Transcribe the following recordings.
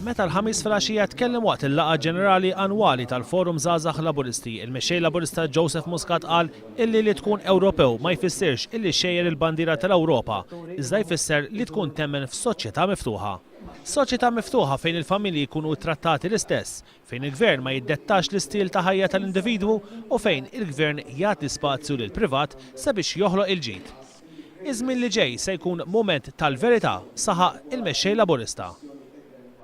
Meta l-ħamis filgħaxija tkellem waqt il-laqgħa ġenerali annwali tal-Forum Żgħażagħ Laburisti, il-mexxej Laburista Joseph Muscat qal illi li tkun Ewropew ma jfissirx illi xejjer il-bandiera tal-Ewropa, iżda jfisser li tkun temmen f'soċjetà miftuħa. Soċjetà miftuħa fejn il-familji jkunu trattati l-istess, fejn il-gvern ma jiddettax l-istil ta' ħajja tal-individwu u fejn il-gvern jagħti spazju lil privat sabiex joħloq il-ġid. Iż-żmien li ġej se jkun mument tal-verità saħaq il-mexxej Laburista.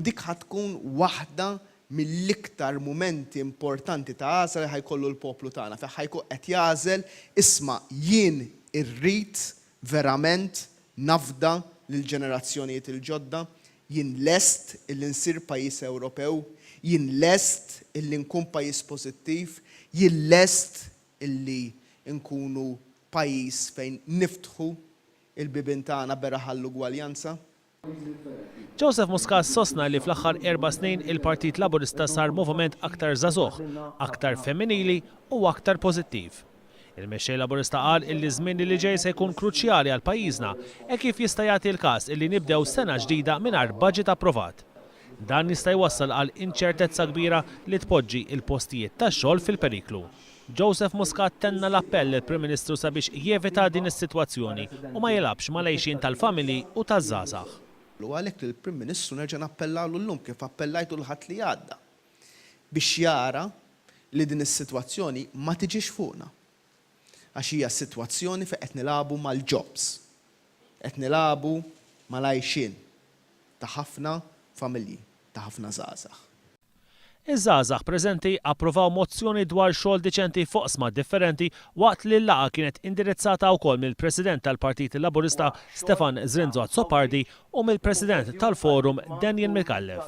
Dik ħatkun waħda mill-iktar mumenti importanti ta' għażla li ħajkollu l-poplu tagħna, fejn ħajkun qed jagħżel isma' jien irrid verament nafda lill-ġenerazzjonijiet il-ġodda, jien lest illi nsir pajjiż Ewropew, jien lest illi nkun pajjiż pożittiv, jien lest illi nkunu pajjiż fejn niftħu il-bibien tagħna beraħ l-ugwaljanza. Joseph Muscat sostna li fl-aħħar 4 snin il-Partit Laburista sar moviment aktar żagħżugħ, aktar femminili u aktar pożittiv. Il-mexxej Laburista qal illi żmien li ġej se jkun kruċjali għal pajjiżna e kif jista' jagħti l-każ illi nibdew sena ġdida mingħajr budget approvat. Dan jista' jwassal għal inċertezza kbira li tpoġġi il-postijiet tax-xogħol fil-periklu. Joseph Muscat tenna l-appell lill-Prim Ministru sabiex jevita din is-sitwazzjoni u ma jilabx mal-għejxin tal-familji u taż-żgħażagħ. U għalhekk lill-Prim Ministru nerġa' nappellahu llum kif appellajtu l-ħadd li għadda biex jara li din is-sitwazzjoni ma tiġix fuqna. Għax hija sitwazzjoni fejn qed nilagħbu mal-jobs, qed nilagħbu mal-għajxien ta' ħafna familji, ta' ħafna żgħażagħ. Iż-żgħażagħ preżenti approvaw mozzjoni dwar xogħol diċenti foqsma differenti waqt li l-laqgħa kienet indirizzata wkoll mill-President tal-Partit Laburista Stefan Zrinzo Azzopardi u mill-President tal-Forum Daniel Mikallef.